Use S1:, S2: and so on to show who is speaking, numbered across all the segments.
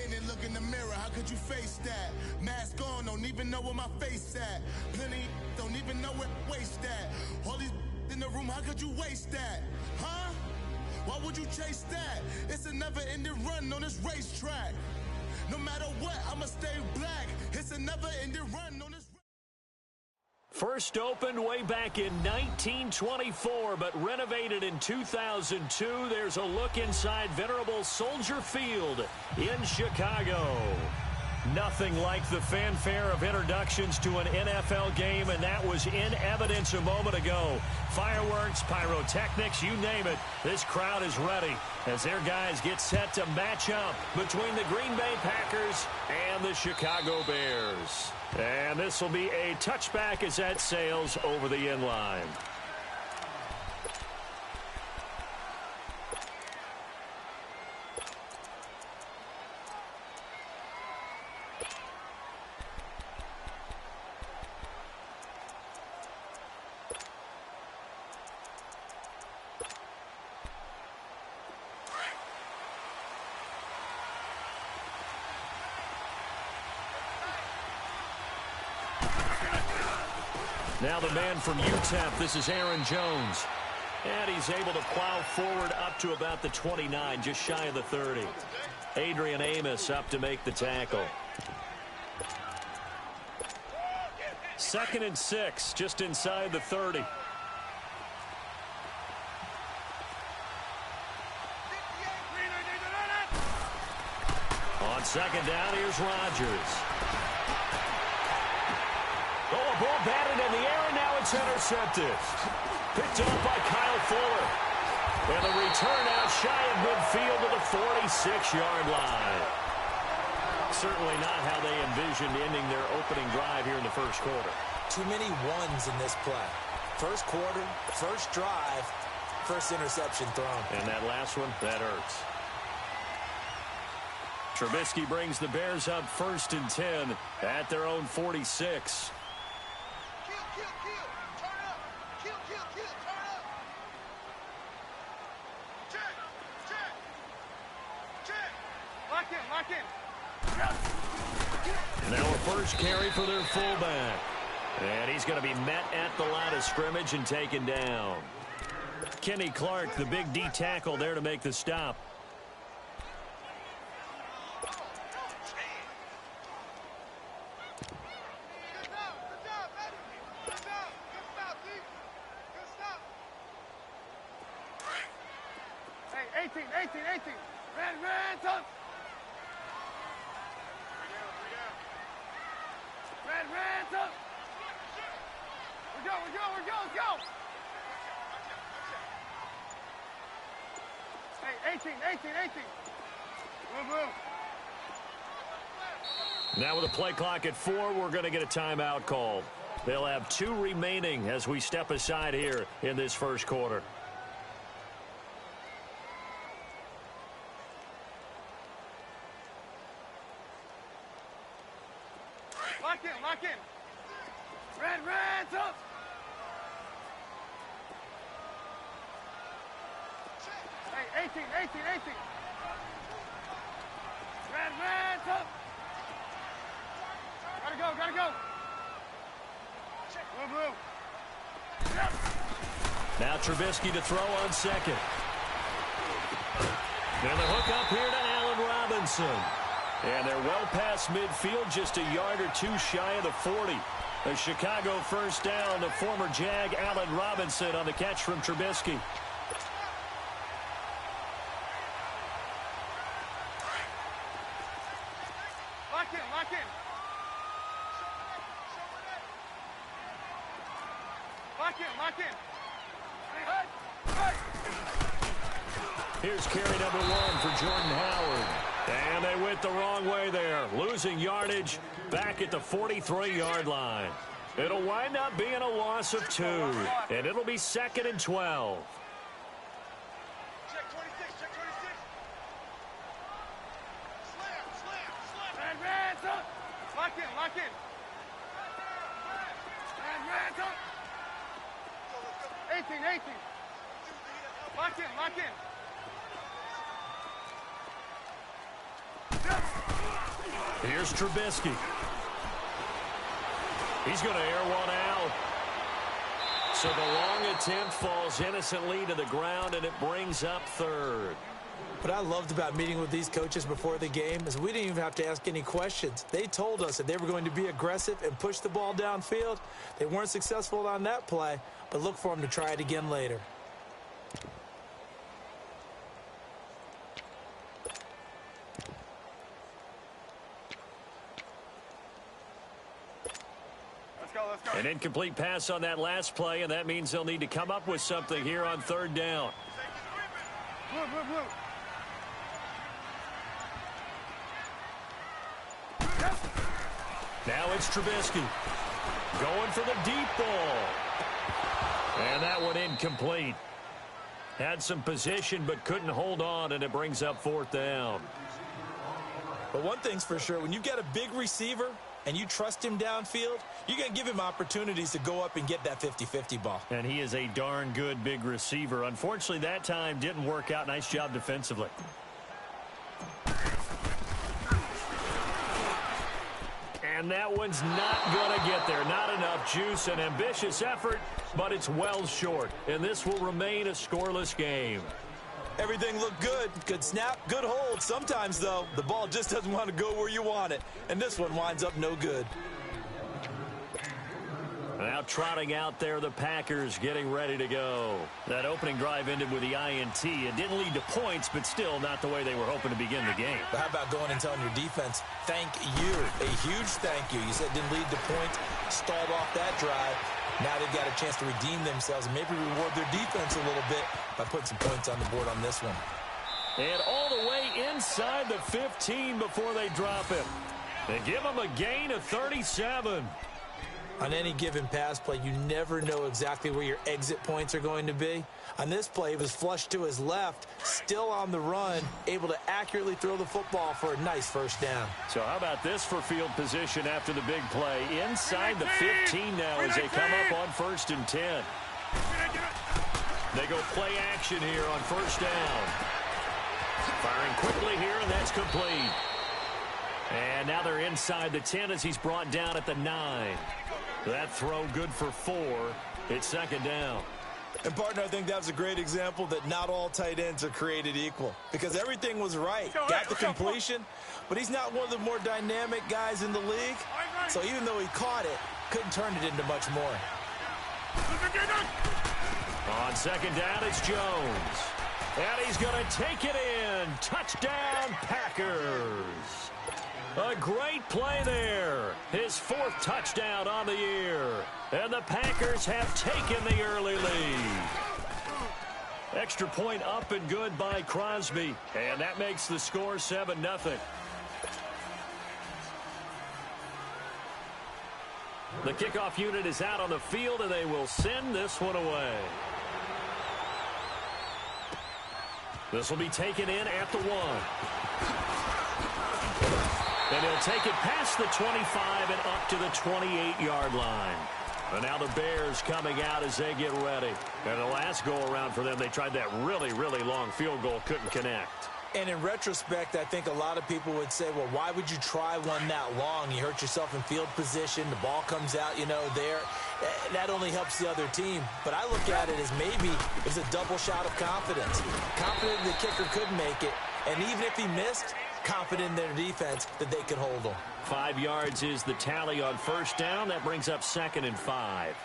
S1: painted, look in the mirror, how could you face that? Mask on, don't even know where my face at. Plenty don't even know where waste at. All these in the room, how could you waste that? Huh? Why would you chase that? It's a never-ending run on this racetrack. No matter what, I'ma stay black. It's a never-ending run on this.
S2: First opened way back in 1924, but renovated in 2002. There's a look inside venerable Soldier Field in Chicago. Nothing like the fanfare of introductions to an NFL game, and that was in evidence a moment ago. Fireworks, pyrotechnics, you name it. This crowd is ready as their guys get set to match up between the Green Bay Packers and the Chicago Bears. And this will be a touchback as that sails over the end line. Now the man from UTEP, this is Aaron Jones. And he's able to plow forward up to about the 29, just shy of the 30. Adrian Amos up to make the tackle. 2nd and 6, just inside the 30. On 2nd down, here's Rodgers. Oh, a ball batted in the air, and now it's intercepted. Picked up by Kyle Fuller. And the return out shy of midfield to the 46-yard line. Certainly not how they envisioned ending their opening drive here in the first quarter.
S3: Too many ones in this play. First quarter, first drive, first interception thrown.
S2: And that last one, that hurts. Trubisky brings the Bears up 1st and 10 at their own 46. Now a first carry for their fullback. And he's going to be met at the line of scrimmage and taken down. Kenny Clark, the big D tackle there to make the stop.
S4: Hey, 18. Red, up. Red, up. We go. Hey, 18. Move.
S2: Now with a play clock at 4, we're going to get a timeout called. They'll have 2 remaining as we step aside here in this first quarter.
S4: Lock in. Red, up. Hey, 18. Red, up. Gotta go. Move.
S2: Now Trubisky to throw on 2nd. And the hook up here to Allen Robinson. And they're well past midfield, just a yard or 2 shy of the 40. A Chicago first down to former Jag Allen Robinson on the catch from Trubisky.
S4: Lock in.
S2: Here's carry number 1 for Jordan Howard. And they went the wrong way there, losing yardage back at the 43-yard line. It'll wind up being a loss of 2, and it'll be 2nd and 12.
S4: Check 26. Slam. Red, up. Lock in. Red, up. 18. Lock in.
S2: Here's Trubisky. He's going to air one out. So the long attempt falls innocently to the ground, and it brings up third.
S3: What I loved about meeting with these coaches before the game is we didn't even have to ask any questions. They told us that they were going to be aggressive and push the ball downfield. They weren't successful on that play, but look for them to try it again later.
S4: Let's go.
S2: An incomplete pass on that last play, and that means they'll need to come up with something here on third down.
S4: Blue.
S2: Now it's Trubisky going for the deep ball. And that one incomplete. Had some position but couldn't hold on, and it brings up fourth down.
S3: But one thing's for sure, when you've got a big receiver and you trust him downfield, you're going to give him opportunities to go up and get that 50-50 ball.
S2: And he is a darn good big receiver. Unfortunately, that time didn't work out. Nice job defensively. And that one's not going to get there. Not enough juice. An ambitious effort, but it's well short. And this will remain a scoreless game.
S3: Everything looked good. Good snap, good hold. Sometimes, though, the ball just doesn't want to go where you want it. And this one winds up no good.
S2: Now trotting out there, the Packers getting ready to go. That opening drive ended with the INT. It didn't lead to points, but still not the way they were hoping to begin the game.
S3: But how about going and telling your defense, thank you, a huge thank you. You said it didn't lead to points, stalled off that drive. Now they've got a chance to redeem themselves and maybe reward their defense a little bit by putting some points on the board on this one.
S2: And all the way inside the 15 before they drop him. They give him a gain of 37.
S3: On any given pass play, you never know exactly where your exit points are going to be. On this play, he was flushed to his left, still on the run, able to accurately throw the football for a nice first down.
S2: So how about this for field position after the big play? Inside the 15 now as they come up on 1st and 10. They go play action here on first down. Firing quickly here, and that's complete. And now they're inside the 10 as he's brought down at the 9. That throw good for 4. It's second down.
S3: And, partner, I think that was a great example that not all tight ends are created equal because everything was right. Got the completion, but he's not one of the more dynamic guys in the league. So even though he caught it, couldn't turn it into much more.
S2: On second down, it's Jones. And he's going to take it in. Touchdown, Packers. A great play there. His 4th touchdown on the year. And the Packers have taken the early lead. Extra point up and good by Crosby. And that makes the score 7-0. The kickoff unit is out on the field, and they will send this one away. This will be taken in at the 1. And he'll take it past the 25 and up to the 28-yard line. And now the Bears coming out as they get ready. And the last go-around for them, they tried that really, really long field goal, couldn't connect.
S3: And in retrospect, I think a lot of people would say, well, why would you try one that long? You hurt yourself in field position. The ball comes out, there. That only helps the other team. But I look at it as maybe it's a double shot of confidence. Confident the kicker could make it. And even if he missed, confident in their defense that they could hold them.
S2: 5 yards is the tally on first down. That brings up 2nd and 5.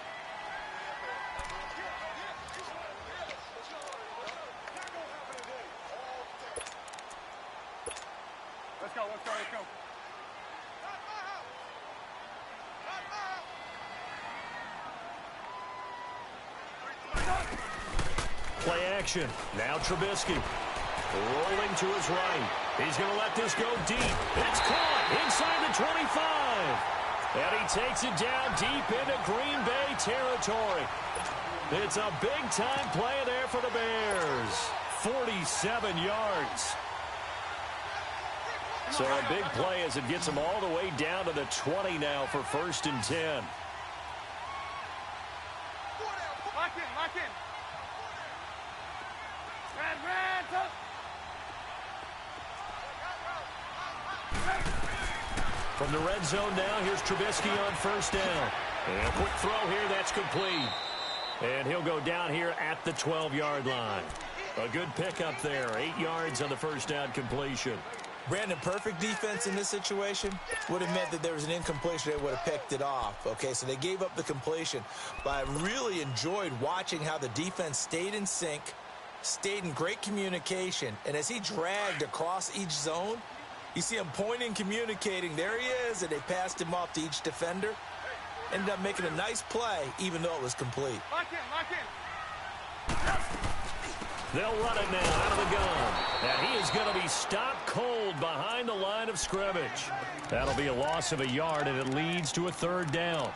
S4: Let's go.
S2: Play action. Now Trubisky. Rolling to his right. He's going to let this go deep. It's caught inside the 25. And he takes it down deep into Green Bay territory. It's a big-time play there for the Bears. 47 yards. So a big play as it gets them all the way down to the 20 now for 1st and 10.
S4: Lock in. Red, tough.
S2: From the red zone now, here's Trubisky on first down. And a quick throw here, that's complete. And he'll go down here at the 12-yard line. A good pickup there, 8 yards on the first down completion.
S3: Brandon, perfect defense in this situation would have meant that there was an incompletion. They would have picked it off. Okay, so they gave up the completion. But I really enjoyed watching how the defense stayed in sync, stayed in great communication. And as he dragged across each zone, you see him pointing, communicating. There he is, and they passed him off to each defender. Ended up making a nice play, even though it was complete.
S4: Lock in, lock in.
S2: They'll run it now out of the gun. And he is going to be stopped cold behind the line of scrimmage. That'll be a loss of a yard, and it leads to a third down.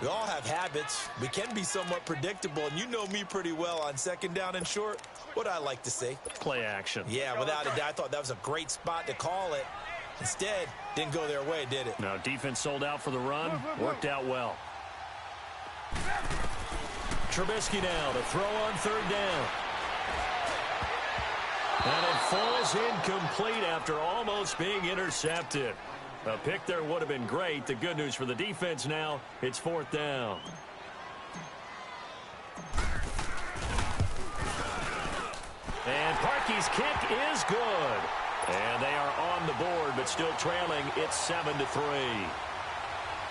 S3: We all have habits. We can be somewhat predictable, and you know me pretty well on second down and short. What I like to see.
S2: Play action.
S3: Yeah, without a doubt, I thought that was a great spot to call it. Instead, didn't go their way, did it?
S2: Now, defense sold out for the run. Worked out well. Trubisky now to throw on third down. And it falls incomplete after almost being intercepted. A pick there would have been great. The good news for the defense now, it's fourth down. And Parkey's kick is good. And they are on the board, but still trailing. It's 7-3.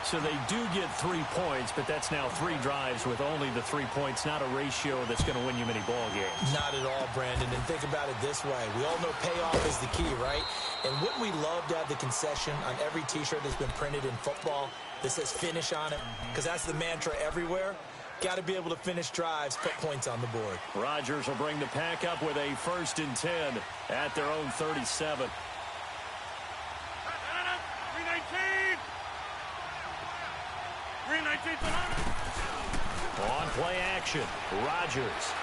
S2: So they do get 3 points, but that's now 3 drives with only the 3 points, not a ratio that's going to win you many ball games.
S3: Not at all, Brandon. And think about it this way. We all know payoff is the key, right? And wouldn't we love to have the concession on every T-shirt that's been printed in football that says finish on it? Because that's the mantra everywhere. Got to be able to finish drives, put points on the board.
S2: Rodgers will bring the pack up with a 1st and 10 at their own 37.
S4: 319.
S2: On play action, Rodgers.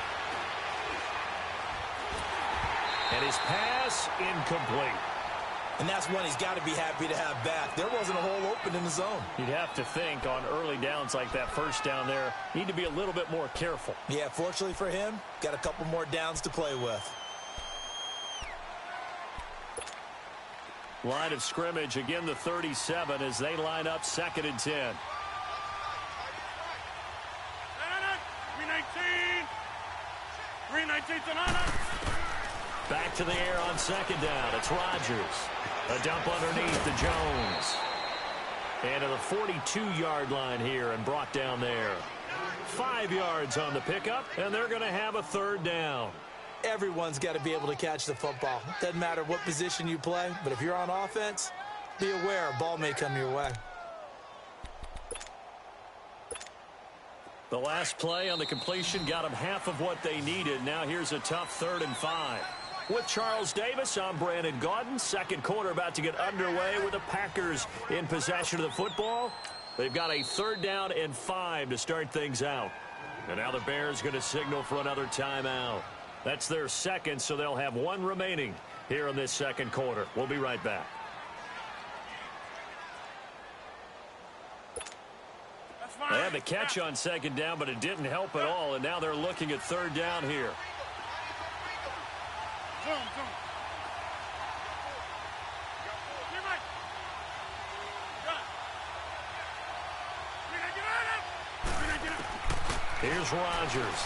S2: And his pass incomplete.
S3: And that's one he's got to be happy to have back. There wasn't a hole open in the zone.
S2: You'd have to think on early downs like that first down there, need to be a little bit more careful.
S3: Yeah, fortunately for him, got a couple more downs to play with.
S2: Line of scrimmage, again the 37 as they line up 2nd and 10.
S4: 319.
S2: Back to the air on 2nd down. It's Rodgers. A dump underneath to Jones. And to the 42-yard line here and brought down there. 5 yards on the pickup, and they're going to have a 3rd down.
S3: Everyone's got to be able to catch the football. Doesn't matter what position you play, but if you're on offense, be aware a ball may come your way.
S2: The last play on the completion got them half of what they needed. Now here's a tough 3rd and 5. With Charles Davis, I'm Brandon Gaudin. Second quarter about to get underway with the Packers in possession of the football. They've got a 3rd down and 5 to start things out. And now the Bears going to signal for another timeout. That's their 2nd, so they'll have 1 remaining here in this 2nd quarter. We'll be right back. They had the catch on 2nd down, but it didn't help at all, and now they're looking at 3rd down here. Here's Rodgers.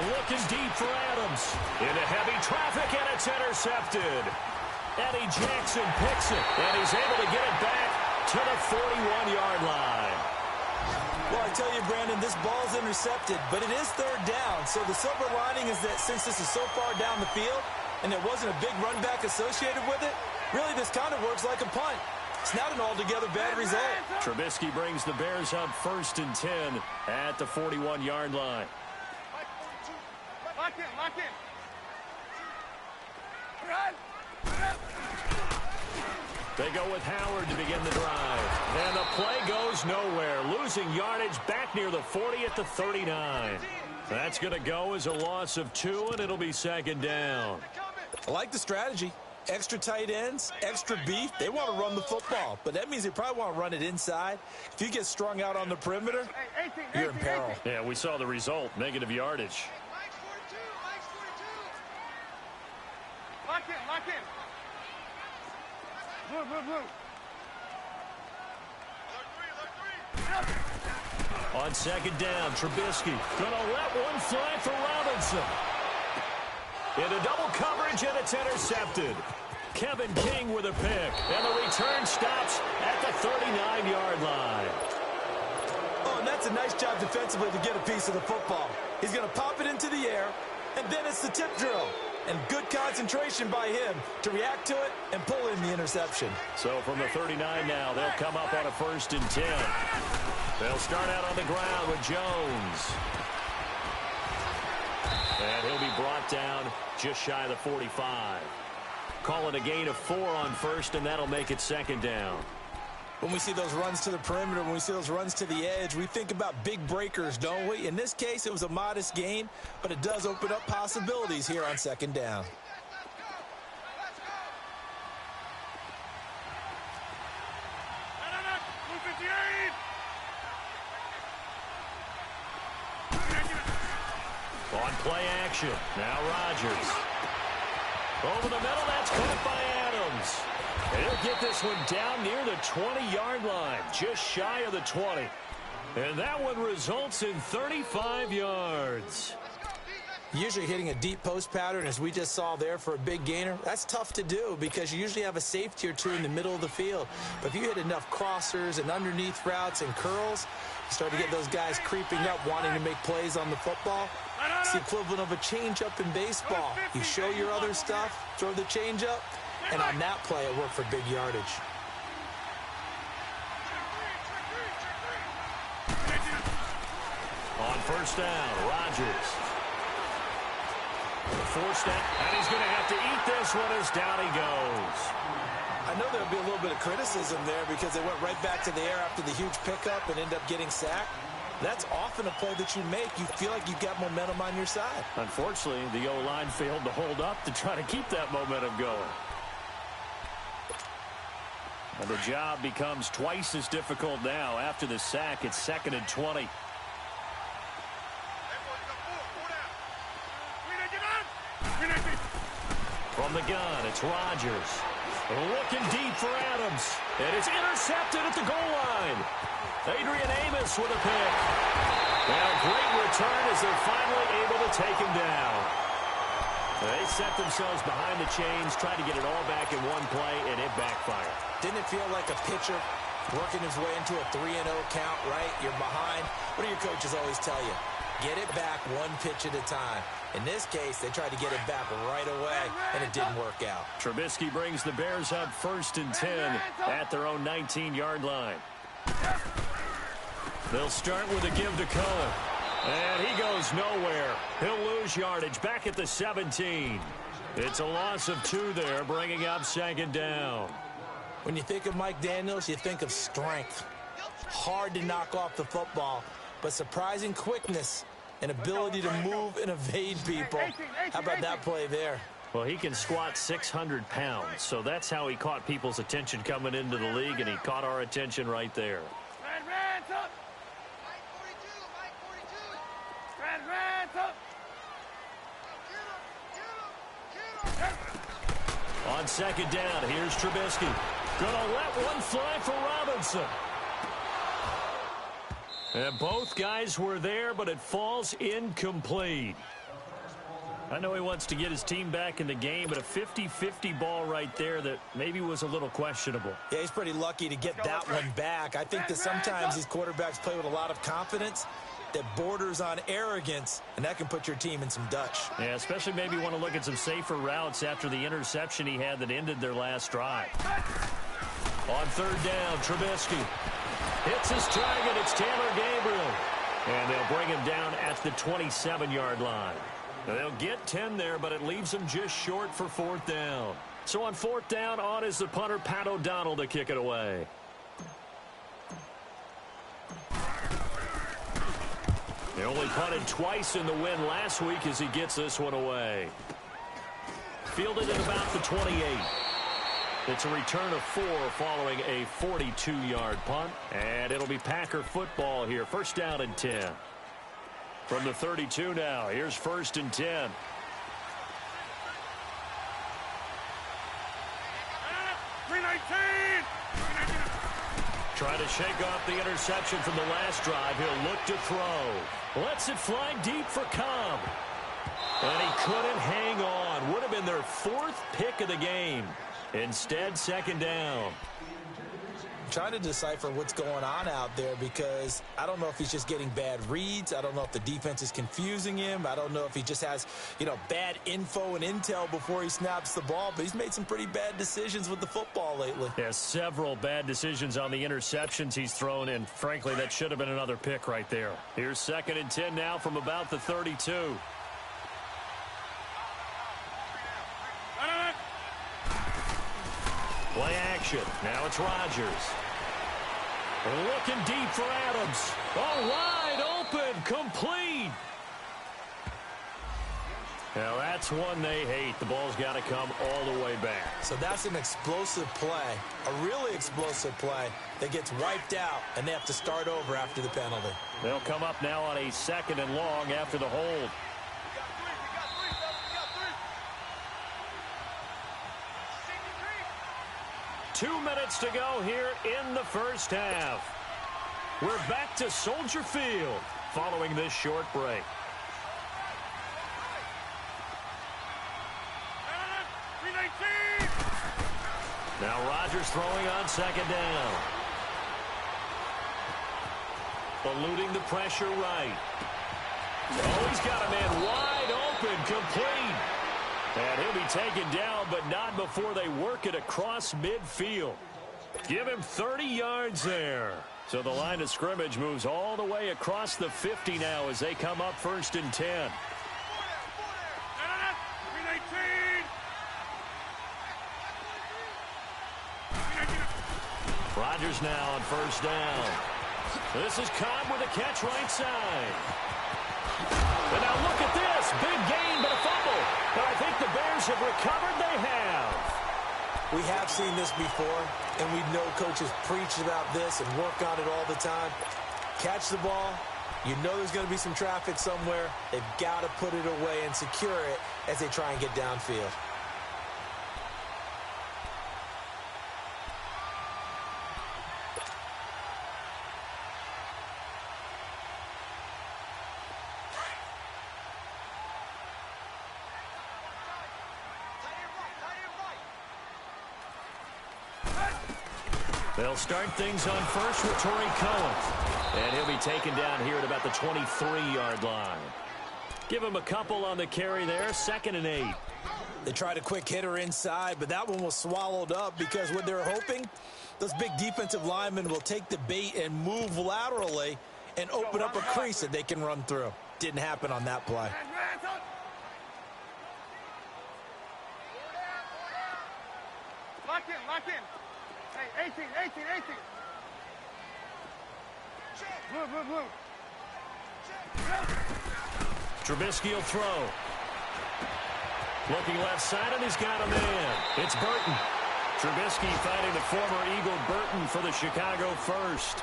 S2: Looking deep for Adams. Into heavy traffic, and it's intercepted. Eddie Jackson picks it, and he's able to get it back to the 41-yard line.
S3: Well, I tell you, Brandon, this ball's intercepted, but it is 3rd down. So the silver lining is that since this is so far down the field and there wasn't a big run back associated with it, really this kind of works like a punt. It's not an altogether bad result.
S2: Trubisky brings the Bears up 1st and 10 at the 41-yard line.
S4: Lock in.
S2: They go with Howard to begin the drive. And the play goes nowhere. Losing yardage back near the 40 at the 39. That's going to go as a loss of 2, and it'll be 2nd down.
S3: I like the strategy. Extra tight ends, extra beef. They want to run the football, but that means they probably want to run it inside. If you get strung out on the perimeter, you're in peril.
S2: Yeah, we saw the result, negative yardage.
S4: Lock in. Blue.
S2: On second down, Trubisky gonna let one fly for Robinson. Into double coverage, and it's intercepted. Kevin King with a pick, and the return stops at the 39-yard line.
S3: Oh, and that's a nice job defensively to get a piece of the football. He's going to pop it into the air, and then it's the tip drill. And good concentration by him to react to it and pull in the interception.
S2: So from the 39 now, they'll come up on a 1st and 10. They'll start out on the ground with Jones. And he'll be brought down just shy of the 45. Call it a gain of 4 on 1st, and that'll make it 2nd down.
S3: When we see those runs to the perimeter, when we see those runs to the edge, we think about big breakers, don't we? In this case, it was a modest gain, but it does open up possibilities here on 2nd down.
S2: On play action, now Rodgers. Over the middle, that's caught by Adams. And he'll get this one down near the 20-yard line, just shy of the 20. And that one results in 35 yards.
S3: Usually hitting a deep post pattern, as we just saw there for a big gainer, that's tough to do because you usually have a safety or two in the middle of the field. But if you hit enough crossers and underneath routes and curls, you start to get those guys creeping up, wanting to make plays on the football. It's the equivalent of a changeup in baseball. You show your other stuff, throw the changeup, and on that play, it worked for big yardage.
S2: On 1st down, Rodgers. Forced that, and he's going to have to eat this one as down he goes.
S3: I know there'll be a little bit of criticism there because they went right back to the air after the huge pickup and end up getting sacked. That's often a play that you make. You feel like you've got momentum on your side.
S2: Unfortunately, the O-line failed to hold up to try to keep that momentum going. And the job becomes twice as difficult now. After the sack, it's 2nd and 20. From the gun, it's Rodgers. Looking deep for Adams. And it's intercepted at the goal line. Adrian Amos with a pick. And a great return as they're finally able to take him down. They set themselves behind the chains, tried to get it all back in one play, and it backfired.
S3: Didn't it feel like a pitcher working his way into a 3-0 count, right? You're behind. What do your coaches always tell you? Get it back one pitch at a time. In this case, they tried to get it back right away, and it didn't work out.
S2: Trubisky brings the Bears up 1st and 10 at their own 19-yard line. They'll start with a give to Cohen. And he goes nowhere. He'll lose yardage back at the 17. It's a loss of 2 there, bringing up 2nd down.
S3: When you think of Mike Daniels, you think of strength. Hard to knock off the football, but surprising quickness and ability to move and evade people. How about that play there?
S2: Well, he can squat 600 pounds, so that's how he caught people's attention coming into the league, and he caught our attention right there. On 2nd down, here's Trubisky. Gonna let one fly for Robinson. And both guys were there, but it falls incomplete. I know he wants to get his team back in the game, but a 50-50 ball right there that maybe was a little questionable.
S3: Yeah, he's pretty lucky to get that one back. I think that sometimes these quarterbacks play with a lot of confidence that borders on arrogance, and that can put your team in some Dutch.
S2: Yeah, especially maybe want to look at some safer routes after the interception he had that ended their last drive. On 3rd down, Trubisky hits his target. It's Taylor Gabriel. And they'll bring him down at the 27-yard line. Now, they'll get 10 there, but it leaves them just short for 4th down. So on 4th down, on is the punter, Pat O'Donnell, to kick it away. They only punted twice in the win last week as he gets this one away. Fielded at about the 28. It's a return of 4 following a 42-yard punt. And it'll be Packer football here. 1st down and 10. From the 32 now, here's 1st and 10. Trying to shake off the interception from the last drive. He'll look to throw. Lets it fly deep for Cobb. And he couldn't hang on. Would have been their 4th pick of the game. Instead, second down.
S3: Trying to decipher what's going on out there because I don't know if he's just getting bad reads. I don't know if the defense is confusing him. I don't know if he just has, bad info and intel before he snaps the ball. But he's made some pretty bad decisions with the football lately.
S2: Yeah, several bad decisions on the interceptions he's thrown, and frankly, that should have been another pick right there. Here's 2nd and 10 now from about the 32. Play action. Now it's Rodgers. Looking deep for Adams. Oh, wide open. Complete. Now, that's one they hate. The ball's got to come all the way back.
S3: So that's an explosive play, a really explosive play that gets wiped out, and they have to start over after the penalty.
S2: They'll come up now on a 2nd and long after the hold. 2 minutes to go here in the first half. We're back to Soldier Field following this short break. Now Rodgers throwing on 2nd down. Eluding the pressure right. Oh, he's got a man wide open, complete. And he'll be taken down, but not before they work it across midfield. Give him 30 yards there. So the line of scrimmage moves all the way across the 50 now as they come up 1st and 10. Rodgers now on 1st down. This is Cobb with a catch right side. And now look at this. Big gain, but a fumble. But I think the Bears have recovered. They have.
S3: We have seen this before, and we know coaches preach about this and work on it all the time. Catch the ball. You know there's going to be some traffic somewhere. They've got to put it away and secure it as they try and get downfield.
S2: They'll start things on first with Torrey Cohen. And he'll be taken down here at about the 23-yard line. Give him a couple on the carry there. 2nd and 8.
S3: They tried a quick hitter inside, but that one was swallowed up because what they're hoping, those big defensive linemen will take the bait and move laterally and open up a crease that they can run through. Didn't happen on that play.
S4: Lock in. Hey, 18. Blue.
S2: Trubisky will throw. Looking left side, and he's got a man. It's Burton. Trubisky finding the former Eagle Burton for the Chicago first.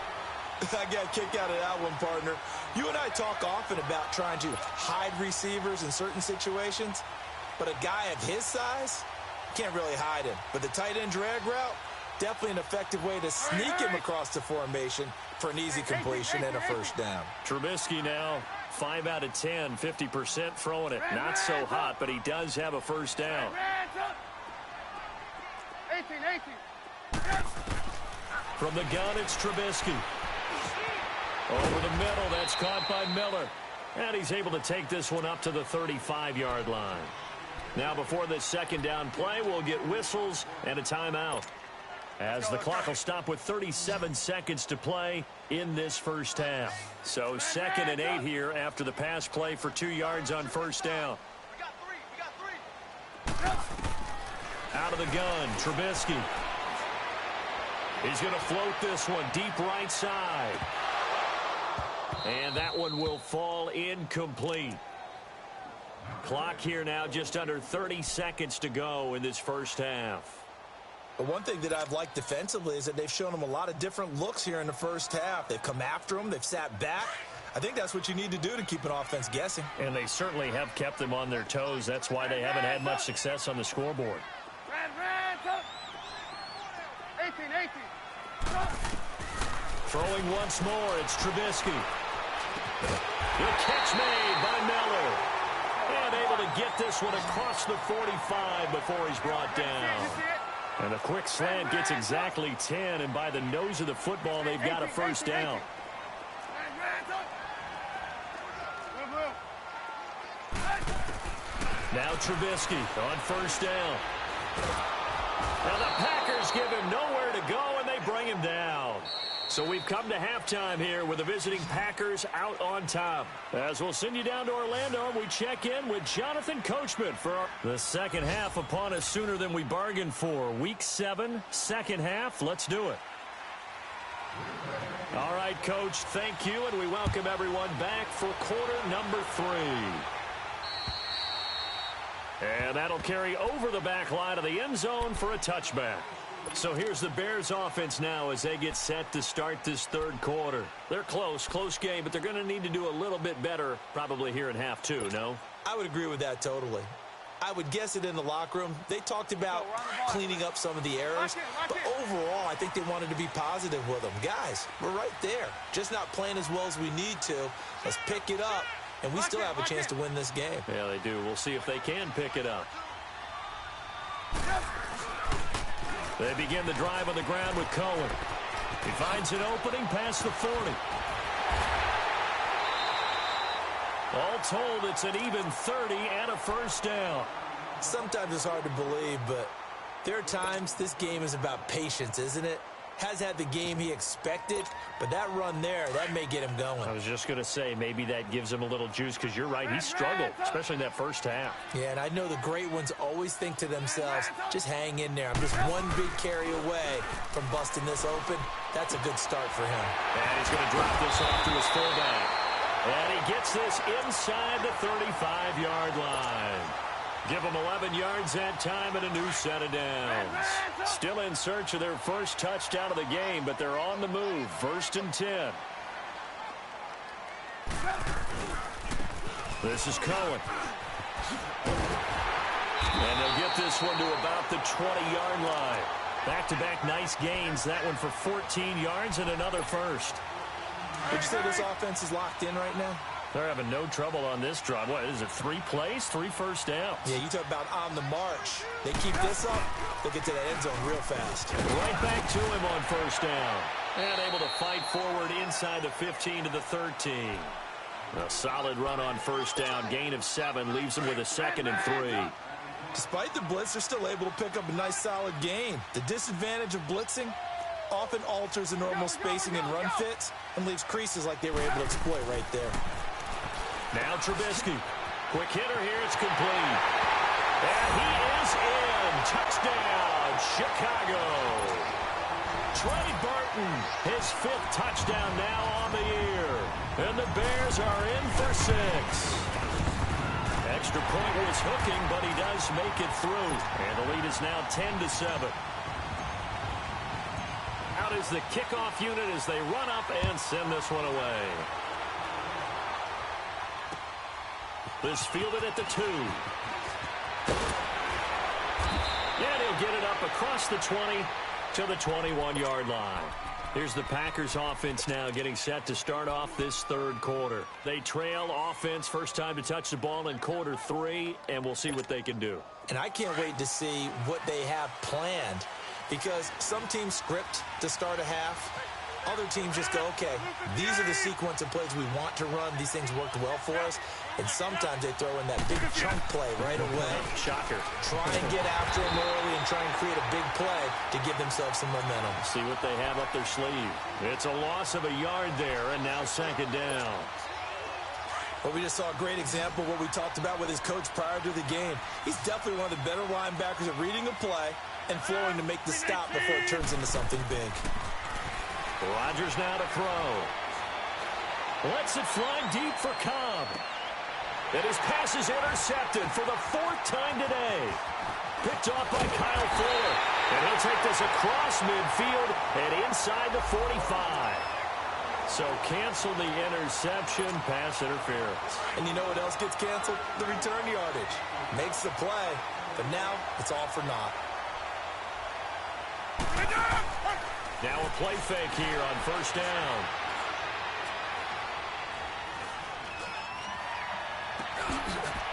S3: I got a kick out of that one, partner. You and I talk often about trying to hide receivers in certain situations, but a guy of his size can't really hide him. But the tight end drag route, definitely an effective way to sneak him across the formation for an easy completion and a 1st down.
S2: Trubisky now 5 out of 10, 50% throwing it. Not so hot, but he does have a 1st down.
S4: 18.
S2: From the gun, it's Trubisky. Over the middle, that's caught by Miller. And he's able to take this one up to the 35-yard line. Now before this 2nd down play, we'll get whistles and a timeout, as the clock will stop with 37 seconds to play in this first half. So 2nd and 8 here after the pass play for 2 yards on 1st down.
S4: We got three.
S2: Out of the gun, Trubisky. He's going to float this one deep right side. And that one will fall incomplete. Clock here now just under 30 seconds to go in this first half.
S3: But one thing that I've liked defensively is that they've shown them a lot of different looks here in the first half. They've come after them. They've sat back. I think that's what you need to do to keep an offense guessing.
S2: And they certainly have kept them on their toes. That's why they haven't had much success on the scoreboard.
S4: Red, 18.
S2: Throwing once more, it's Trubisky. Good catch made by Miller. And able to get this one across the 45 before he's brought down. And a quick slant gets exactly 10, and by the nose of the football, they've got a first down. Now Trubisky on first down. Now the Packers give him nowhere to go, and they bring him down. So we've come to halftime here with the visiting Packers out on top. As we'll send you down to Orlando, we check in with Jonathan Coachman for the second half upon us sooner than we bargained for. Week 7, second half. Let's do it. All right, Coach, thank you, and we welcome everyone back for quarter number 3. And that'll carry over the back line of the end zone for a touchback. So here's the Bears offense now as they get set to start this third quarter. They're close game, but they're going to need to do a little bit better probably here in half 2, no?
S3: I would agree with that totally. I would guess it in the locker room. They talked about cleaning up some of the errors, but overall, I think they wanted to be positive with them. Guys, we're right there. Just not playing as well as we need to. Let's pick it up, and we still have a chance to win this game.
S2: Yeah, they do. We'll see if they can pick it up. They begin the drive on the ground with Cohen. He finds an opening past the 40. All told, it's an even 30 and a first down.
S3: Sometimes it's hard to believe, but there are times this game is about patience, isn't it? Has had the game he expected, but that run there, that may get him going.
S2: I was just going to say, maybe that gives him a little juice, because you're right, he struggled, especially in that first half.
S3: Yeah, and I know the great ones always think to themselves, just hang in there. I'm just one big carry away from busting this open. That's a good start for him.
S2: And he's going to drop this off to his fullback. And he gets this inside the 35-yard line. Give them 11 yards that time and a new set of downs. Still in search of their first touchdown of the game, but they're on the move. 1st and 10. This is Cohen. And they'll get this one to about the 20-yard line. Back-to-back nice gains. That one for 14 yards and another first.
S3: Would you say this offense is locked in right now?
S2: They're having no trouble on this drive. What is it, 3 plays, 3 first downs?
S3: Yeah, you talk about on the march. They keep this up, they'll get to that end zone real fast.
S2: Right back to him on first down. And able to fight forward inside the 15 to the 13. A solid run on first down. Gain of 7 leaves them with a 2nd and 3.
S3: Despite the blitz, they're still able to pick up a nice solid gain. The disadvantage of blitzing often alters the normal spacing and run fits and leaves creases like they were able to exploit right there.
S2: Now Trubisky. Quick hitter here. It's complete. And he is in. Touchdown, Chicago. Trey Burton, his 5th touchdown now on the year. And the Bears are in for 6. Extra point was hooking, but he does make it through. And the lead is now 10-7. Out is the kickoff unit as they run up and send this one away. This fielded at the 2. And he'll get it up across the 20 to the 21-yard line. Here's the Packers offense now getting set to start off this third quarter. They trail offense, first time to touch the ball in quarter 3, and we'll see what they can do.
S3: And I can't wait to see what they have planned, because some teams script to start a half. Other teams just go, okay, these are the sequence of plays we want to run. These things worked well for us. And sometimes they throw in that big chunk play right away.
S2: Shocker.
S3: Try and get after them early and try and create a big play to give themselves some momentum.
S2: See what they have up their sleeve. It's a loss of a yard there, and now 2nd down.
S3: Well, we just saw a great example of what we talked about with his coach prior to the game. He's definitely one of the better linebackers at reading a play and flowing to make the stop before it turns into something big.
S2: Rodgers now to throw. Lets it fly deep for Cobb. And his pass is intercepted for the 4th time today. Picked off by Kyle Fuller. And he'll take this across midfield and inside the 45. So cancel the interception, pass interference.
S3: And you know what else gets canceled? The return yardage. Makes the play, but now it's all for naught.
S2: Now a play fake here on first down.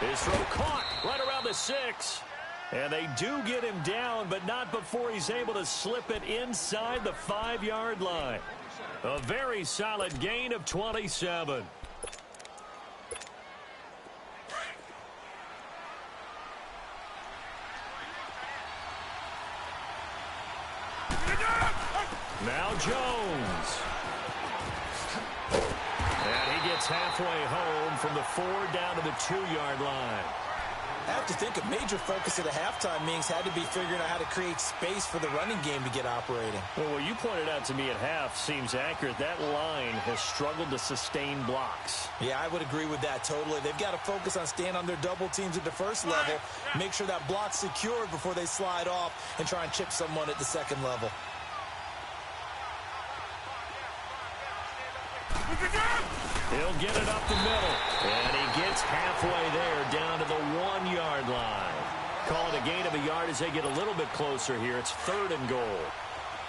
S2: His throw caught right around the 6. And they do get him down, but not before he's able to slip it inside the 5-yard line. A very solid gain of 27. Now Jones. And he gets halfway home from the 4 down to the 2-yard line.
S3: I have to think a major focus at the halftime meetings had to be figuring out how to create space for the running game to get operating.
S2: Well, what you pointed out to me at half seems accurate. That line has struggled to sustain blocks.
S3: Yeah, I would agree with that totally. They've got to focus on staying on their double teams at the first level, make sure that block's secured before they slide off and try and chip someone at the second level.
S2: He'll get it up the middle, and he gets halfway there down to the 1-yard line. Call it a gain of a yard as they get a little bit closer here. It's 3rd and goal.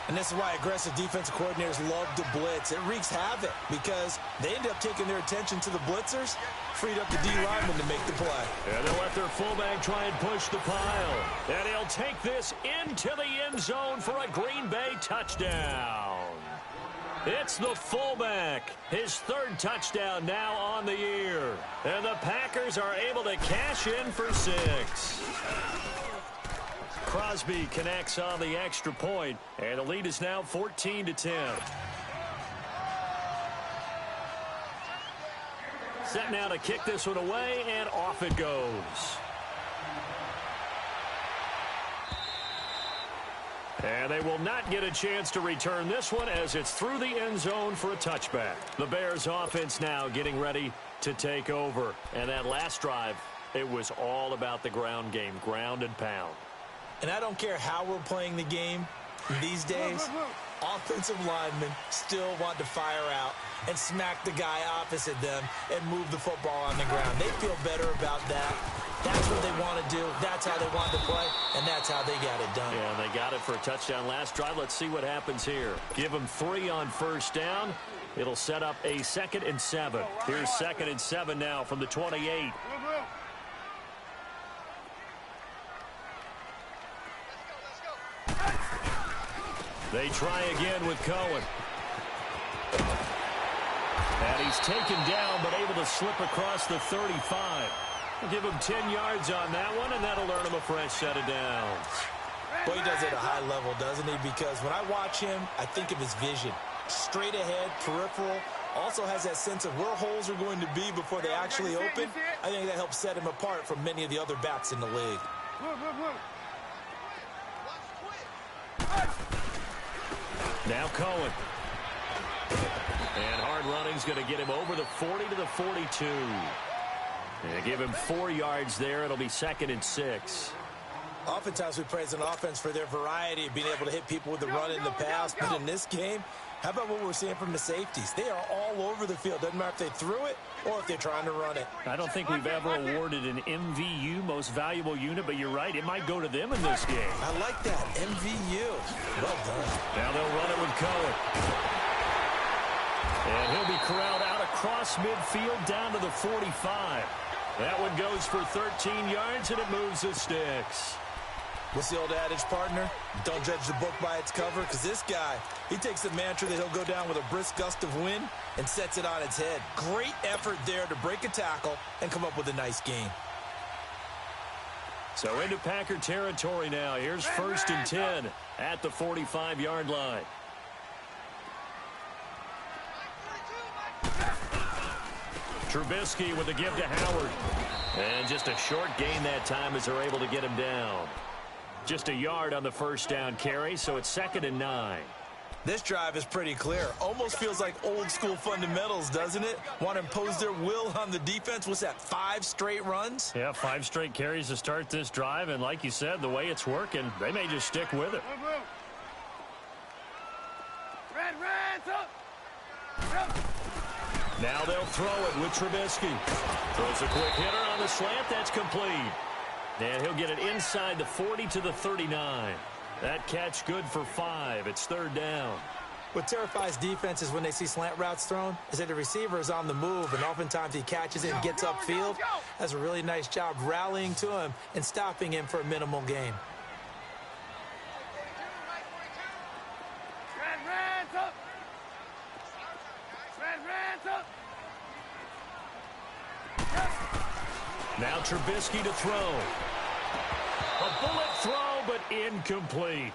S3: And this is why aggressive defensive coordinators love to blitz. It wreaks havoc because they end up taking their attention to the blitzers, freed up the D lineman to make the play.
S2: And they'll let their fullback try and push the pile. And he'll take this into the end zone for a Green Bay touchdown. It's the fullback. His 3rd touchdown now on the year. And the Packers are able to cash in for 6. Crosby connects on the extra point, and the lead is now 14-10. Set now to kick this one away, and off it goes. And they will not get a chance to return this one as it's through the end zone for a touchback. The Bears offense now getting ready to take over. And that last drive, it was all about the ground game, ground and pound.
S3: And I don't care how we're playing the game these days, offensive linemen still want to fire out and smack the guy opposite them and move the football on the ground. They feel better about that. That's what they want to do. That's how they want to play, and that's how they got it done.
S2: Yeah, they got it for a touchdown last drive. Let's see what happens here. Give them 3 on first down. It'll set up a 2nd and 7. Here's 2nd and 7 now from the 28. They try again with Cohen. And he's taken down, but able to slip across the 35. We'll give him 10 yards on that one, and that'll earn him a fresh set of downs.
S3: Well, he does it at a high level, doesn't he? Because when I watch him, I think of his vision. Straight ahead, peripheral. Also has that sense of where holes are going to be before they actually open. I think that helps set him apart from many of the other backs in the league.
S2: Now Cohen. And hard running's going to get him over the 40 to the 42. And give him 4 yards there. It'll be 2nd and 6.
S3: Oftentimes we praise an offense for their variety of being able to hit people with the run in the pass. But in this game, how about what we're seeing from the safeties? They are all over the field. Doesn't matter if they threw it or if they're trying to run it.
S2: I don't think we've ever awarded an MVU, most valuable unit, but you're right. It might go to them in this game.
S3: I like that. MVU. Well done.
S2: Now they'll run it with Cohen. And he'll be corralled out across midfield down to the 45. That one goes for 13 yards, and it moves the sticks.
S3: What's the old adage, partner? Don't judge the book by its cover, because this guy, he takes the mantra that he'll go down with a brisk gust of wind and sets it on its head. Great effort there to break a tackle and come up with a nice gain.
S2: So into Packer territory now. Here's 1st and 10 at the 45-yard line. Trubisky with the give to Howard. And just a short gain that time as they're able to get him down. Just a yard on the first down carry, so it's 2nd and 9.
S3: This drive is pretty clear. Almost feels like old school fundamentals, doesn't it? Want to impose their will on the defense. What's that, 5 straight runs?
S2: Yeah, 5 straight carries to start this drive, and like you said, the way it's working, they may just stick with it. Now they'll throw it with Trubisky. Throws a quick hitter on the slant. That's complete. And he'll get it inside the 40 to the 39. That catch good for 5. It's 3rd down.
S3: What terrifies defenses when they see slant routes thrown is that the receiver is on the move, and oftentimes he catches it and gets upfield. Does a really nice job rallying to him and stopping him for a minimal gain.
S2: Now Trubisky to throw. A bullet throw, but incomplete.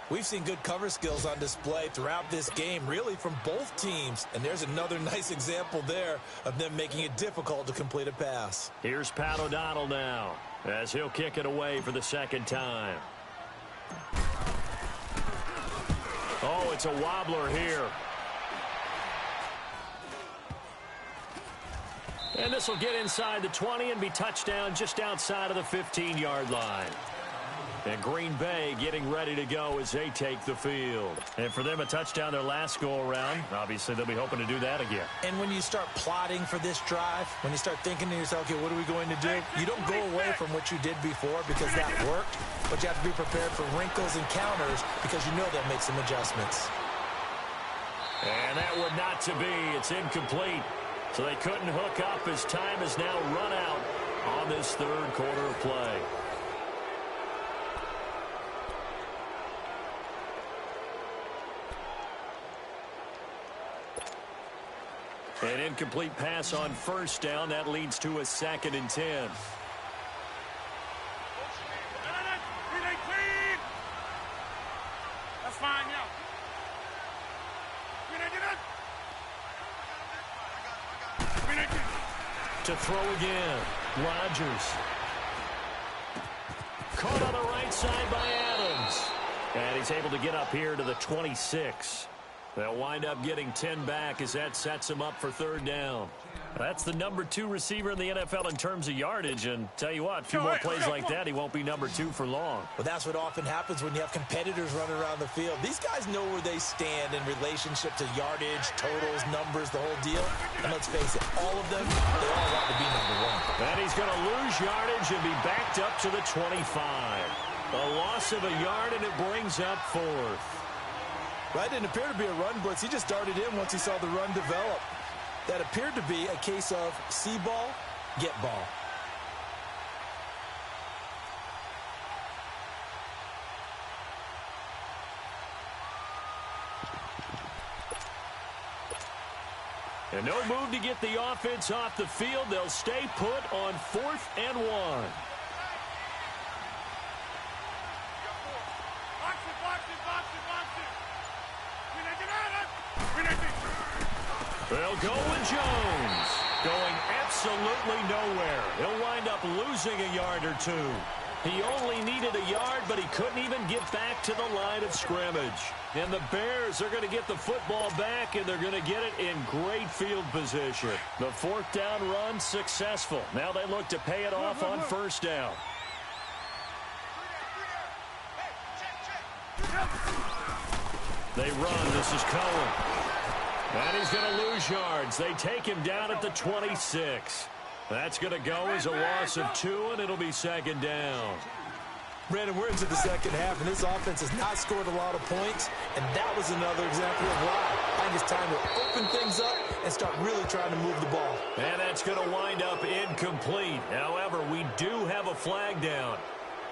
S3: We've seen good cover skills on display throughout this game, really from both teams. And there's another nice example there of them making it difficult to complete a pass.
S2: Here's Pat O'Donnell now, as he'll kick it away for the 2nd time. Oh, it's a wobbler here. And this will get inside the 20 and be touchdown just outside of the 15-yard line. And Green Bay getting ready to go as they take the field. And for them, a touchdown their last go-around. Obviously, they'll be hoping to do that again.
S3: And when you start plotting for this drive, when you start thinking to yourself, okay, what are we going to do? You don't go away from what you did before because that worked, but you have to be prepared for wrinkles and counters because you know they'll make some adjustments.
S2: And that would not to be. It's incomplete. So they couldn't hook up as time has now run out on this 3rd quarter of play. An incomplete pass on 1st down. That leads to a 2nd and 10.
S4: That's fine, yeah.
S2: To throw again. Rodgers. Caught on the right side by Adams. And he's able to get up here to the 26. They'll wind up getting 10 back as that sets him up for 3rd down. That's the number 2 receiver in the NFL in terms of yardage. And tell you what, a few more plays like that, he won't be number 2 for long.
S3: Well, that's what often happens when you have competitors running around the field. These guys know where they stand in relationship to yardage, totals, numbers, the whole deal. And let's face it, all of them, they all want to be number 1.
S2: And he's going to lose yardage and be backed up to the 25. A loss of a yard, and it brings up 4th.
S3: Right, didn't appear to be a run blitz. He just darted in once he saw the run develop. That appeared to be a case of see ball, get ball.
S2: And no move to get the offense off the field. They'll stay put on 4th and 1. They'll go with Jones. Going absolutely nowhere. He'll wind up losing a yard or 2. He only needed a yard, but he couldn't even get back to the line of scrimmage. And the Bears are going to get the football back, and they're going to get it in great field position. The 4th down run successful. Now they look to pay it off on 1st down. They run. This is Cohen. And he's going to lose yards. They take him down at the 26. That's going to go as a loss of 2, and it'll be 2nd down.
S3: Brandon, we're into the 2nd half, and this offense has not scored a lot of points, and that was another example of why. I think it's time to open things up and start really trying to move the ball.
S2: And that's going to wind up incomplete. However, we do have a flag down.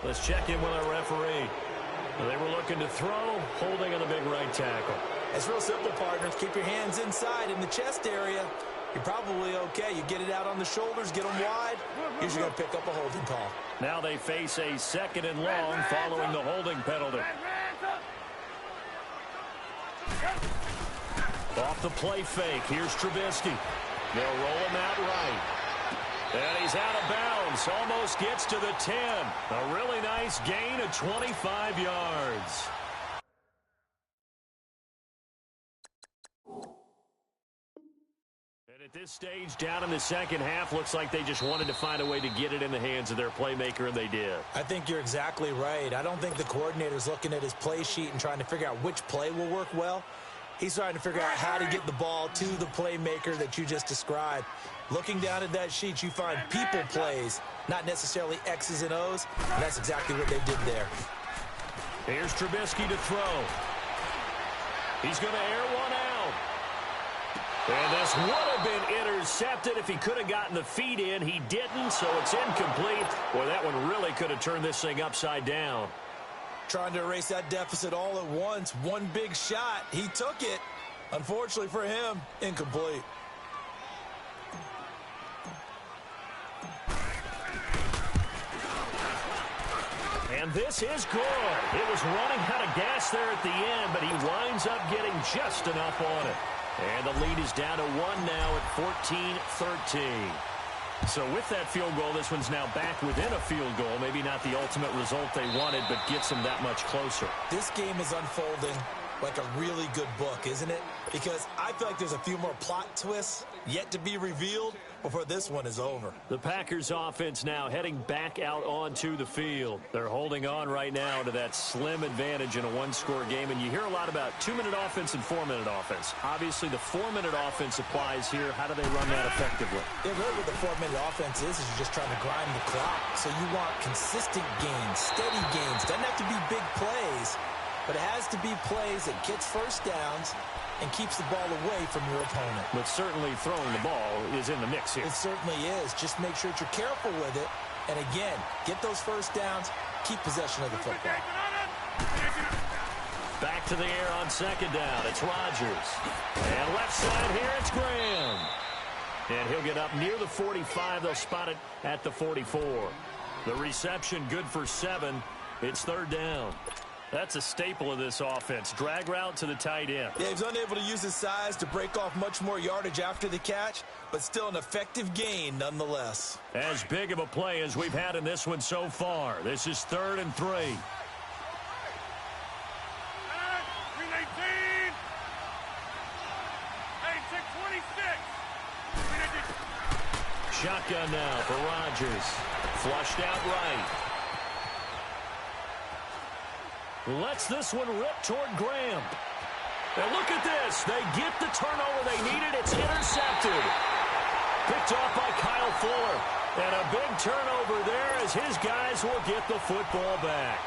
S2: Let's check in with our referee. They were looking to throw, holding on the big right tackle.
S3: It's real simple, partners. Keep your hands inside in the chest area. You're probably okay. You get it out on the shoulders, get them wide. Usually going to pick up a holding call.
S2: Now they face a 2nd and long following the holding penalty. Off the play fake. Here's Trubisky. They'll roll him out right. And he's out of bounds. Almost gets to the 10. A really nice gain of 25 yards. And at this stage, down in the 2nd half, looks like they just wanted to find a way to get it in the hands of their playmaker, and they did.
S3: I think you're exactly right. I don't think the coordinator's looking at his play sheet and trying to figure out which play will work well. He's trying to figure out how to get the ball to the playmaker that you just described. Looking down at that sheet, you find people plays, not necessarily X's and O's, and that's exactly what they did there.
S2: Here's Trubisky to throw. He's going to air one out. And this would have been intercepted if he could have gotten the feet in. He didn't, so it's incomplete. Boy, that one really could have turned this thing upside down.
S3: Trying to erase that deficit all at once. One big shot. He took it. Unfortunately for him, incomplete.
S2: And this is good. It was running out of gas there at the end, but he winds up getting just enough on it. And the lead is down to 1 now at 14-13. So with that field goal, this one's now back within a field goal. Maybe not the ultimate result they wanted, but gets them that much closer.
S3: This game is unfolding like a really good book, isn't it? Because I feel like there's a few more plot twists yet to be revealed before this one is over.
S2: The Packers offense now heading back out onto the field. They're holding on right now to that slim advantage in a one-score game, and you hear a lot about 2-minute offense and 4-minute offense. Obviously, the 4-minute offense applies here. How do they run that effectively?
S3: Yeah, really what the 4-minute offense is you're just trying to grind the clock. So you want consistent gains, steady gains. Doesn't have to be big plays, but it has to be plays that gets first downs and keeps the ball away from your opponent.
S2: But certainly throwing the ball is in the mix here.
S3: It certainly is. Just make sure that you're careful with it. And again, get those first downs, keep possession of the football.
S2: Back to the air on second down. It's Rodgers. And left side here, it's Graham. And he'll get up near the 45. They'll spot it at the 44. The reception good for 7. It's third down. That's a staple of this offense. Drag route to the tight end.
S3: Yeah, he's unable to use his size to break off much more yardage after the catch, but still an effective gain nonetheless.
S2: As big of a play as we've had in this one so far. This is 3rd and 3. Shotgun now for Rodgers. Flushed out right. Lets this one rip toward Graham. And look at this. They get the turnover they needed. It's intercepted. Picked off by Kyle Fuller. And a big turnover there as his guys will get the football back.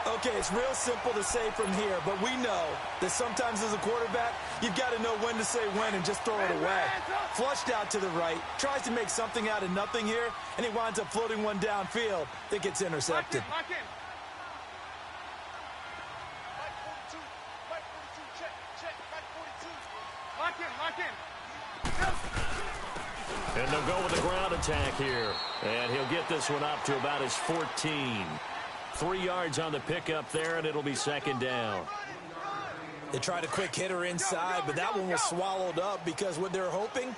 S3: Okay, it's real simple to say from here, but we know that sometimes as a quarterback, you've got to know when to say when and just throw it away. Flushed out to the right, tries to make something out of nothing here, and he winds up floating one downfield that gets intercepted.
S4: Lock in.
S2: And they'll go with the ground attack here. And he'll get this one up to about his 14. 3 yards on the pickup there, and it'll be second down.
S3: They tried a quick hitter inside, but that one was swallowed up because what they're hoping,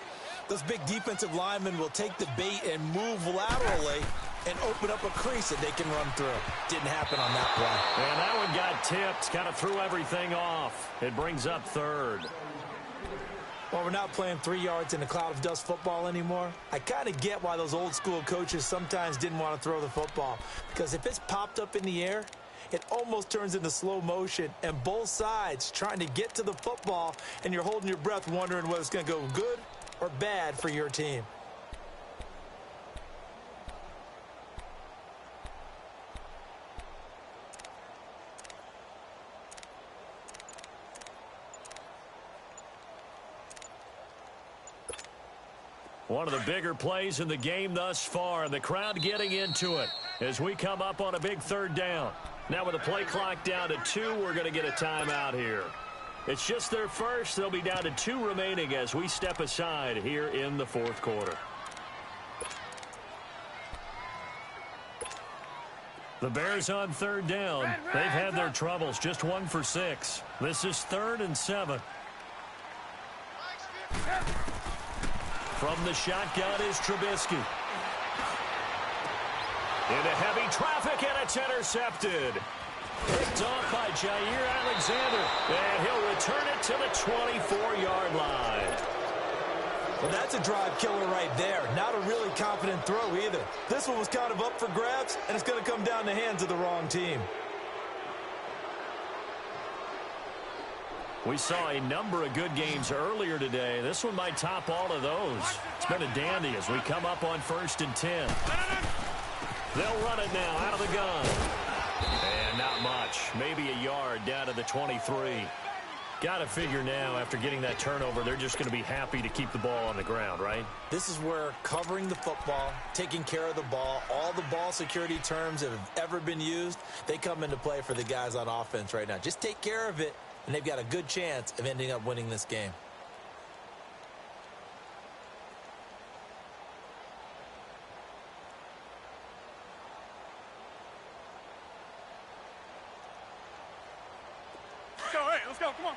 S3: those big defensive linemen will take the bait and move laterally and open up a crease that they can run through. Didn't happen on that play.
S2: And that one got tipped, kind of threw everything off. It brings up 3rd.
S3: Well, we're not playing 3 yards in a cloud of dust football anymore. I kind of get why those old school coaches sometimes didn't want to throw the football. Because if it's popped up in the air, it almost turns into slow motion. And both sides trying to get to the football, and you're holding your breath wondering whether it's going to go good or bad for your team.
S2: One of the bigger plays in the game thus far, and the crowd getting into it as we come up on a big 3rd down. Now with the play clock down to 2, we're going to get a timeout here. It's just their first. They'll be down to 2 remaining as we step aside here in the 4th quarter. The Bears on 3rd down. They've had their troubles, just 1 for 6. This is 3rd and 7. From the shotgun is Trubisky. Into heavy traffic, and it's intercepted. Picked off by Jair Alexander, and he'll return it to the 24-yard line.
S3: Well, that's a drive killer right there. Not a really confident throw either. This one was kind of up for grabs, and it's going to come down the hands of the wrong team.
S2: We saw a number of good games earlier today. This one might top all of those. It's been a dandy as we come up on 1st and 10. They'll run it now out of the gun. And Not much. Maybe a yard down to the 23. Got to figure now, after getting that turnover, they're just going to be happy to keep the ball on the ground, right?
S3: This is where covering the football, taking care of the ball, all the ball security terms that have ever been used, they come into play for the guys on offense right now. Just take care of it, and they've got a good chance of ending up winning this game.
S4: Let's go, come on.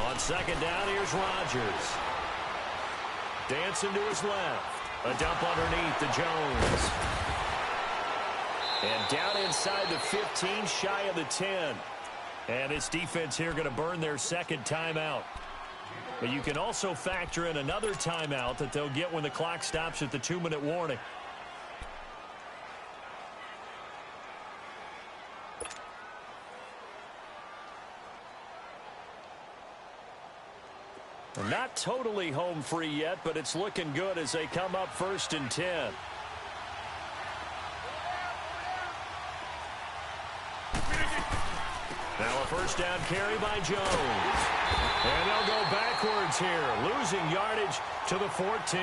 S2: On second down, here's Rodgers. Dancing to his left. A dump underneath to Jones. And down inside the 15, shy of the 10. And this defense here going to burn their second timeout. But you can also factor in another timeout that they'll get when the clock stops at the 2-minute warning. They're not totally home free yet, but it's looking good as they come up 1st and 10. Now a first down carry by Jones. And they'll go backwards here, losing yardage to the 14.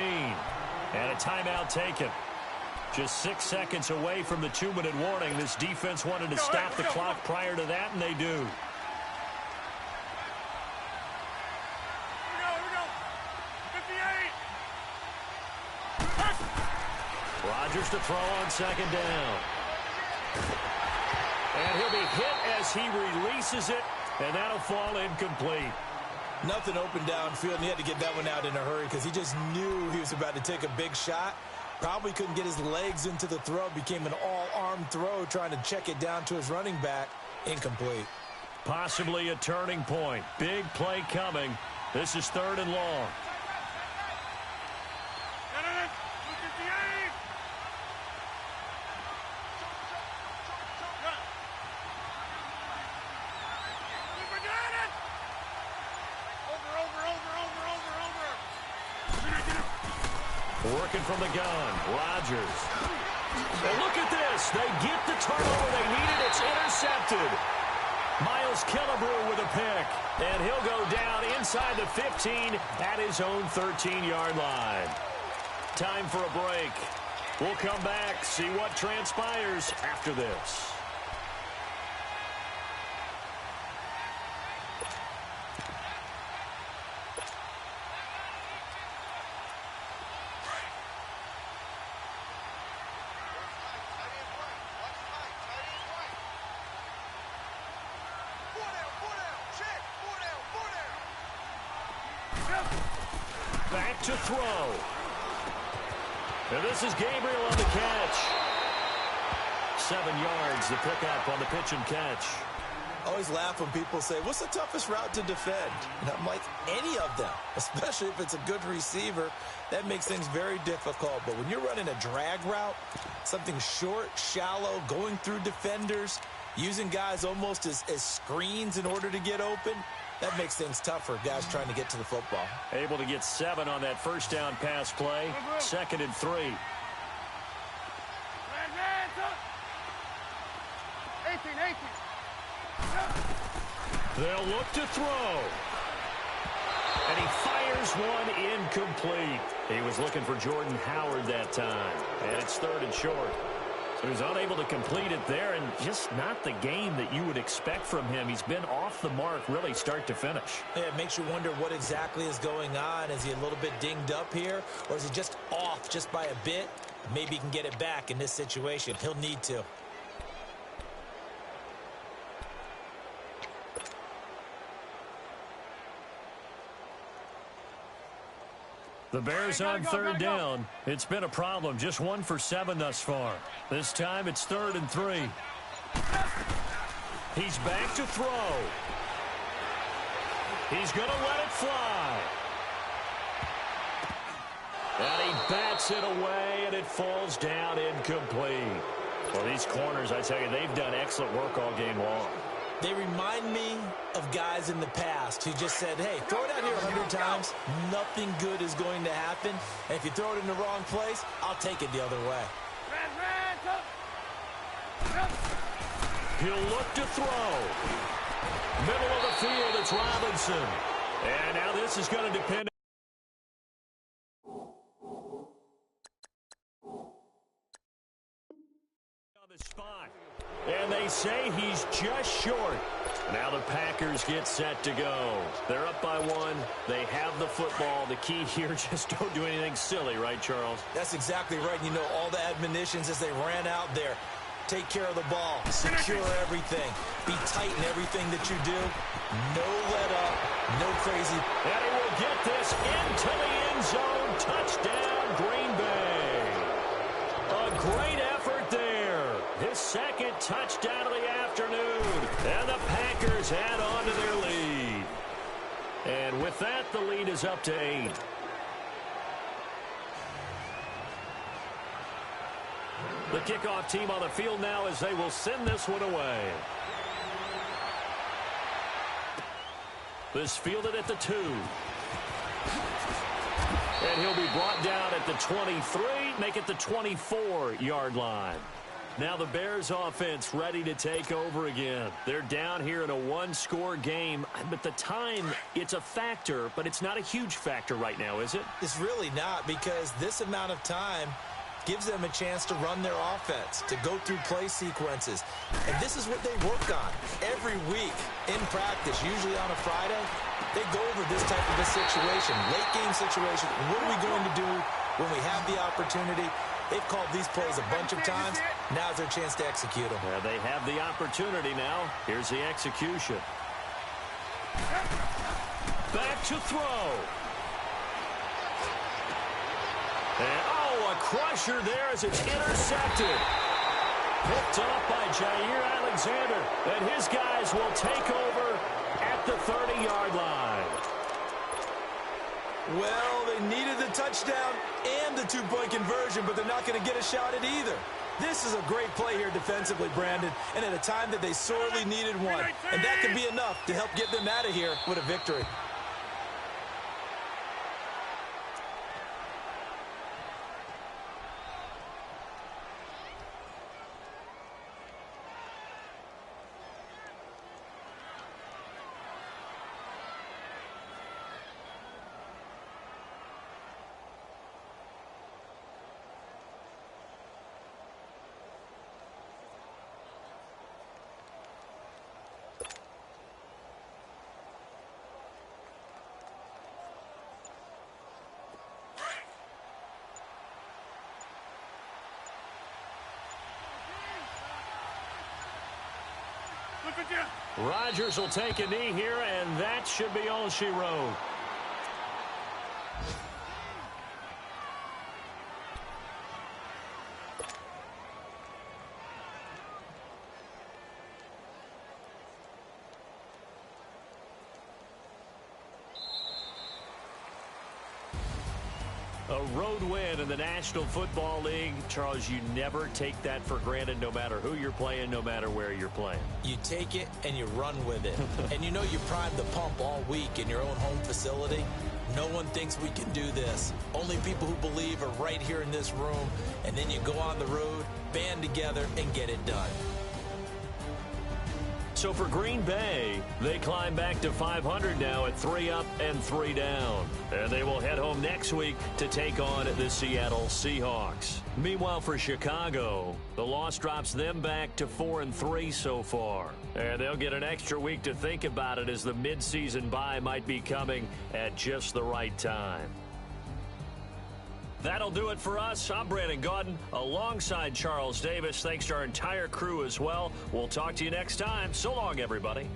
S2: And a timeout taken. Just 6 seconds away from the 2-minute warning. This defense wanted to stop the clock prior to that, and they do.
S4: Here we go. 58.
S2: Rodgers to throw on second down. And he'll be hit as he releases it, and that'll fall incomplete.
S3: Nothing open downfield, and he had to get that one out in a hurry because he just knew he was about to take a big shot. Probably couldn't get his legs into the throw. Became an all-arm throw trying to check it down to his running back. Incomplete.
S2: Possibly a turning point. Big play coming. This is 3rd and long. Working from the gun, Rodgers. And look at this. They get the turnover they needed. It's intercepted. Miles Killebrew with a pick. And he'll go down inside the 15 at his own 13-yard line. Time for a break. We'll come back, see what transpires after this. Back to throw. And this is Gabriel on the catch. 7 yards, the pickup on the pitch and catch.
S3: I always laugh when people say, what's the toughest route to defend? And I'm like, any of them, especially if it's a good receiver. That makes things very difficult. But when you're running a drag route, something short, shallow, going through defenders, using guys almost as screens in order to get open, that makes things tough for guys trying to get to the football.
S2: Able to get 7 on that first down pass play. 2nd and 3.
S4: 18.
S2: They'll look to throw. And he fires one incomplete. He was looking for Jordan Howard that time. And it's 3rd and short. So he's unable to complete it there, and just not the game that you would expect from him. He's been off the mark really start to finish.
S3: Yeah, it makes you wonder what exactly is going on. Is he a little bit dinged up here, or is he just off just by a bit? Maybe he can get it back in this situation. He'll need to.
S2: The Bears on 3rd down. It's been a problem. Just 1 for 7 thus far. This time it's 3rd and 3. He's back to throw. He's going to let it fly. And he bats it away, and it falls down incomplete. Well, these corners, I tell you, they've done excellent work all game long.
S3: They remind me of guys in the past who just said, hey, throw it out here 100 times, nothing good is going to happen. And if you throw it in the wrong place, I'll take it the other way.
S2: He'll look to throw. Middle of the field, it's Robinson. And now this is going to depend on the spot. And they say he's just short. Now the Packers get set to go. They're up by 1. They have the football. The key here, just don't do anything silly, right, Charles?
S3: That's exactly right. You know, all the admonitions as they ran out there. Take care of the ball. Secure everything. Be tight in everything that you do. No let up. No crazy.
S2: And he will get this into the end zone. Touchdown, Green Bay. A great effort there. His second touchdown of the afternoon. And the Packers add on to their lead. And with that, the lead is up to 8. The kickoff team on the field now as they will send this one away. This fielded at the 2. And he'll be brought down at the 23, make it the 24-yard line. Now the Bears offense ready to take over again. They're down here in a 1-score game, but the time, it's a factor, but it's not a huge factor right now, is it?
S3: It's really not, because this amount of time gives them a chance to run their offense, to go through play sequences. And this is what they work on every week in practice, usually on a Friday. They go over this type of a situation, late game situation. What are we going to do when we have the opportunity? They've called these plays a bunch of times. Now's their chance to execute them.
S2: Yeah, they have the opportunity now. Here's the execution. Back to throw. And, a crusher there as it's intercepted. Picked up by Jair Alexander. And his guys will take over at the 30-yard line.
S3: Well, they needed the touchdown and the two-point conversion, but they're not going to get a shot at either. This is a great play here defensively, Brandon, and at a time that they sorely needed one. And that could be enough to help get them out of here with a victory.
S2: Rodgers will take a knee here, and that should be all she wrote. A road win in the National Football League. Charles, you never take that for granted no matter who you're playing, no matter where you're playing.
S3: You take it and you run with it. And you know you primed the pump all week in your own home facility. No one thinks we can do this. Only people who believe are right here in this room. And then you go on the road, band together, and get it done.
S2: So for Green Bay, they climb back to 500 now at 3 up and 3 down. And they will head home next week to take on the Seattle Seahawks. Meanwhile, for Chicago, the loss drops them back to 4-3 so far. And they'll get an extra week to think about it as the midseason bye might be coming at just the right time. That'll do it for us. I'm Brandon Gaudin alongside Charles Davis. Thanks to our entire crew as well. We'll talk to you next time. So long, everybody.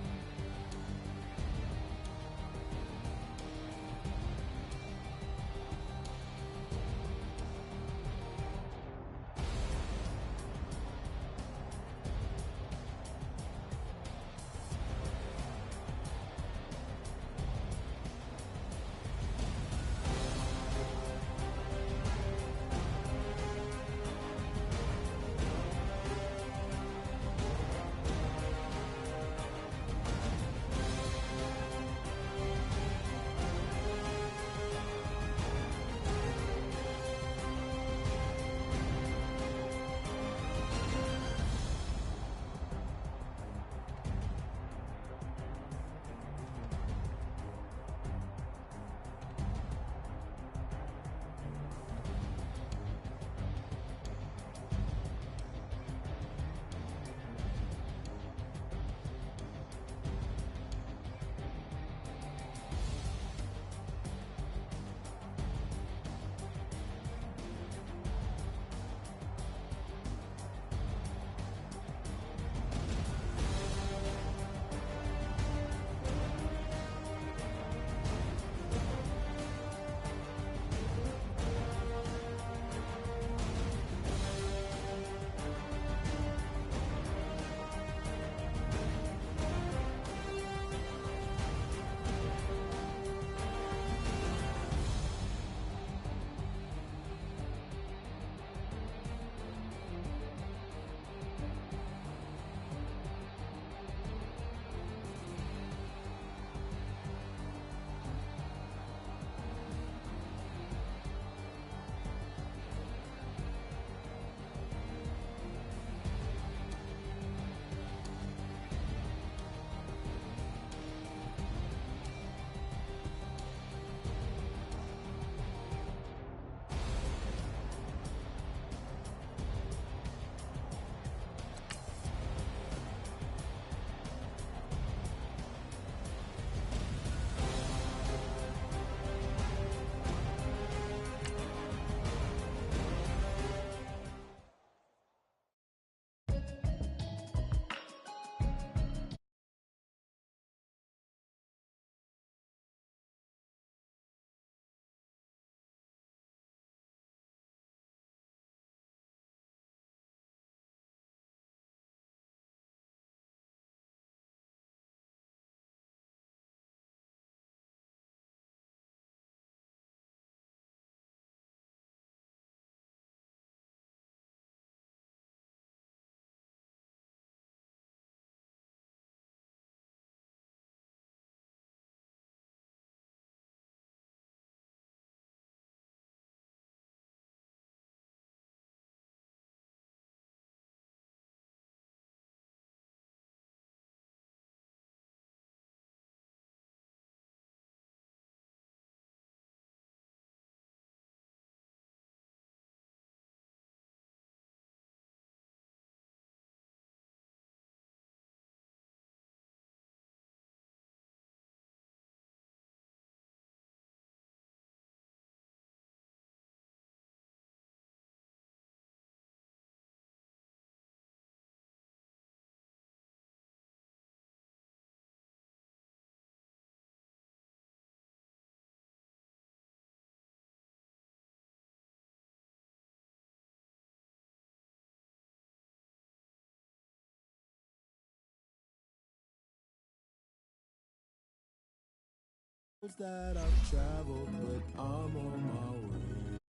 S1: that I've traveled, but I'm on my way.